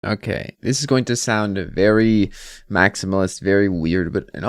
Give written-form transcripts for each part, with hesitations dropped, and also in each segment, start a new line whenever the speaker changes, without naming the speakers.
Okay, this is going to sound very maximalist, very weird, but in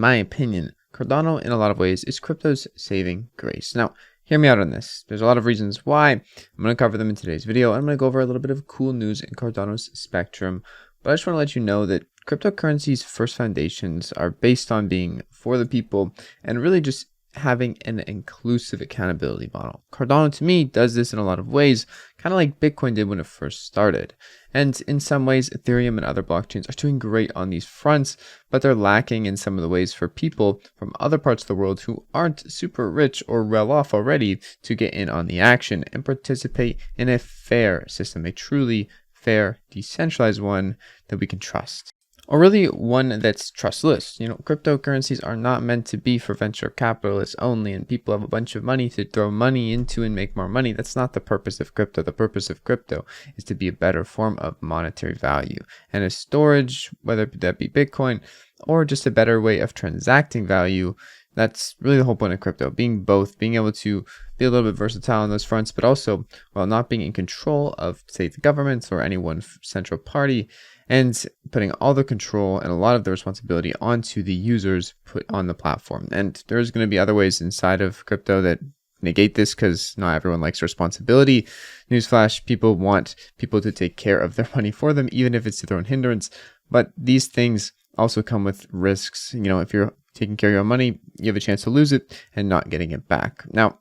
my opinion, Cardano in a lot of ways is crypto's saving grace. Now, hear me out on this. There's a lot of reasons why. I'm going to cover them in today's video. I'm going to go over a little bit of cool news in Cardano's spectrum, but I just want to let you know that cryptocurrency's first foundations are based on being for the people and really just having an inclusive accountability model. Cardano to me does this in a lot of ways, kind of like Bitcoin did when it first started. And in some ways, Ethereum and other blockchains are doing great on these fronts, but they're lacking in some of the ways for people from other parts of the world who aren't super rich or well off already to get in on the action and participate in a fair system, a truly fair, decentralized one that we can trust. Or really one that's trustless. Cryptocurrencies are not meant to be for venture capitalists only and people have a bunch of money to throw money into and make more money. That's not the purpose of crypto. The purpose of crypto is to be a better form of monetary value and a storage, whether that be Bitcoin or just a better way of transacting value. That's really the whole point of crypto, being both, being able to be a little bit versatile on those fronts, but also while not being in control of, say, the governments or any one central party, and putting all the control and a lot of the responsibility onto the users put on the platform. And there's going to be other ways inside of crypto that negate this because not everyone likes responsibility. Newsflash, people want people to take care of their money for them, even if it's to their own hindrance. But these things also come with risks. If you're taking care of your money, you have a chance to lose it and not getting it back. Now,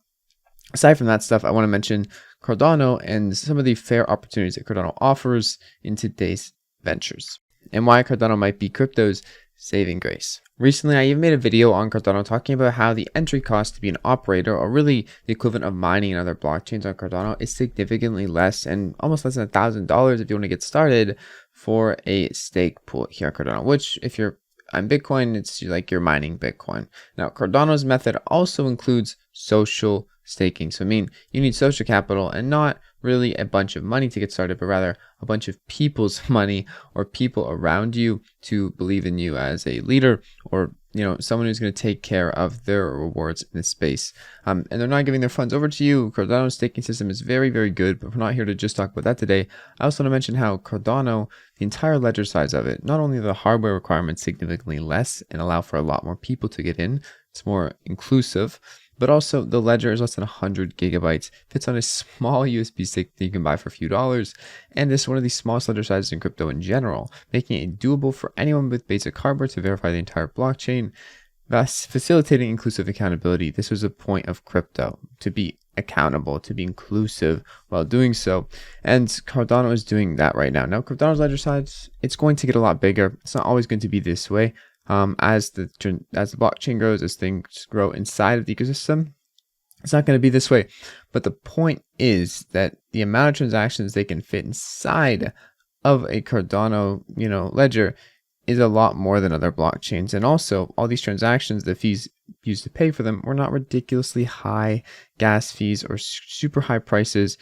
aside from that stuff, I want to mention Cardano and some of the fair opportunities that Cardano offers in today's ventures and why Cardano might be crypto's saving grace. Recently, I even made a video on Cardano talking about how the entry cost to be an operator, or really the equivalent of mining in other blockchains on Cardano, is significantly less and almost less than $1,000 if you want to get started for a stake pool here on Cardano, which if you're on Bitcoin, it's like you're mining Bitcoin. Now, Cardano's method also includes social staking. So you need social capital and not really a bunch of money to get started, but rather a bunch of people's money or people around you to believe in you as a leader or someone who's going to take care of their rewards in this space. And they're not giving their funds over to you. Cardano's staking system is very, very good, but we're not here to just talk about that today. I also want to mention how Cardano, the entire ledger size of it, not only the hardware requirements significantly less and allow for a lot more people to get in, it's more inclusive, but also the ledger is less than 100 gigabytes, fits on a small USB stick that you can buy for a few dollars, and this is one of the smallest ledger sizes in crypto in general, making it doable for anyone with basic hardware to verify the entire blockchain, thus facilitating inclusive accountability. This was a point of crypto, to be accountable, to be inclusive while doing so, and Cardano is doing that right now. Now, Cardano's ledger size, it's going to get a lot bigger. It's not always going to be this way. As the blockchain grows, as things grow inside of the ecosystem, it's not going to be this way. But the point is that the amount of transactions they can fit inside of a Cardano, ledger is a lot more than other blockchains. And also, all these transactions, the fees used to pay for them were not ridiculously high gas fees or super high prices,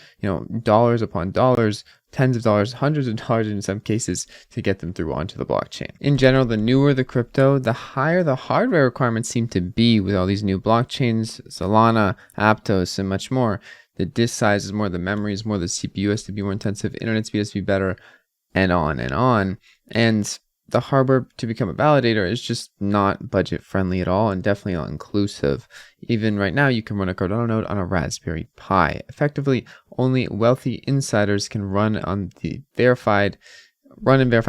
dollars upon dollars, tens of dollars, hundreds of dollars in some cases to get them through onto the blockchain. In general, the newer the crypto, the higher the hardware requirements seem to be with all these new blockchains, Solana, Aptos, and much more. The disk size is more, the memory is more, the CPU has to be more intensive, internet speed has to be better, and on and on. And the hardware to become a validator is just not budget friendly at all and definitely not inclusive. Even right now, you can run a Cardano node on a Raspberry Pi. Effectively, only wealthy insiders can run and verify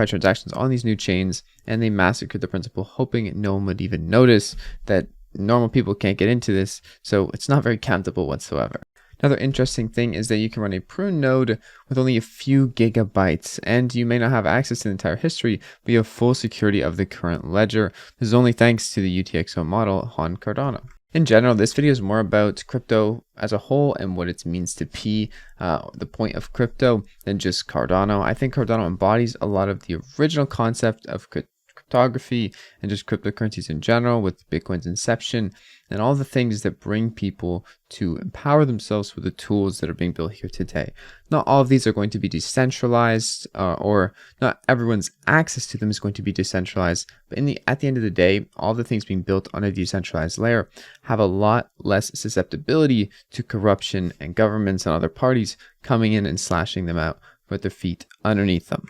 transactions on these new chains, and they massacred the principle, hoping no one would even notice that normal people can't get into this, so it's not very countable whatsoever. Another interesting thing is that you can run a prune node with only a few gigabytes, and you may not have access to the entire history, but you have full security of the current ledger. This is only thanks to the UTXO model on Cardano. In general, this video is more about crypto as a whole and what it means to be the point of crypto than just Cardano. I think Cardano embodies a lot of the original concept of cryptography and just cryptocurrencies in general with Bitcoin's inception and all the things that bring people to empower themselves with the tools that are being built here today. Not all of these are going to be decentralized or not everyone's access to them is going to be decentralized, but at the end of the day, all the things being built on a decentralized layer have a lot less susceptibility to corruption and governments and other parties coming in and slashing them out with their feet underneath them.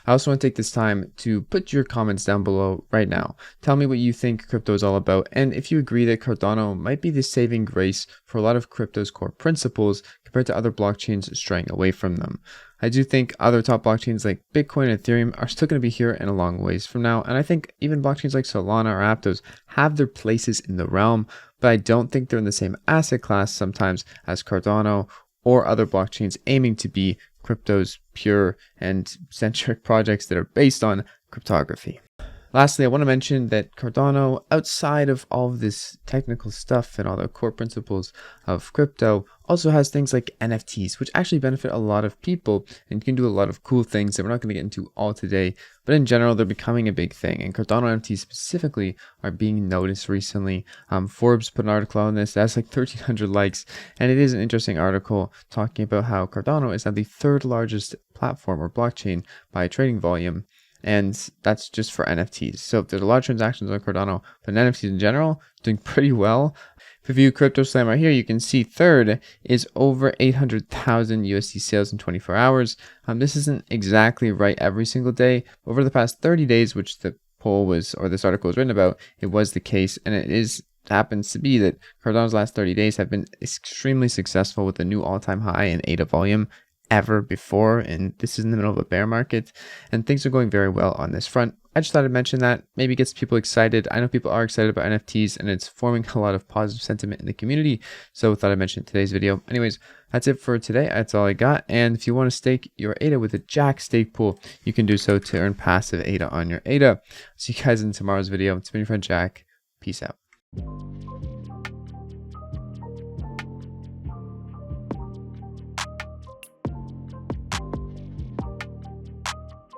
I also want to take this time to put your comments down below right now. Tell me what you think crypto is all about, and if you agree that Cardano might be the saving grace for a lot of crypto's core principles compared to other blockchains straying away from them. I do think other top blockchains like Bitcoin and Ethereum are still going to be here in a long ways from now, and I think even blockchains like Solana or Aptos have their places in the realm, but I don't think they're in the same asset class sometimes as Cardano or other blockchains aiming to be crypto's pure and centric projects that are based on cryptography. Lastly, I want to mention that Cardano, outside of all of this technical stuff and all the core principles of crypto, also has things like NFTs, which actually benefit a lot of people and can do a lot of cool things that we're not going to get into all today. But in general, they're becoming a big thing. And Cardano NFTs specifically are being noticed recently. Forbes put an article on this that has like 1,300 likes. And it is an interesting article talking about how Cardano is now the third largest platform or blockchain by trading volume. And that's just for NFTs. So there's a lot of transactions on Cardano, but NFTs in general doing pretty well. If you view Crypto Slam right here, you can see third is over 800,000 USD sales in 24 hours. This isn't exactly right every single day. Over the past 30 days, which the poll was, or this article was written about, it was the case, and it happens to be that Cardano's last 30 days have been extremely successful with a new all-time high in ADA volume ever before, and this is in the middle of a bear market, and things are going very well on this front. I just thought I'd mention that. Maybe it gets people excited. I know people are excited about NFTs, and it's forming a lot of positive sentiment in the community, so I thought I'd mention today's video. Anyways, that's it for today. That's all I got, and if you want to stake your ADA with a Jack stake pool, you can do so to earn passive ADA on your ADA. See you guys in tomorrow's video. It's been your friend Jack. Peace out.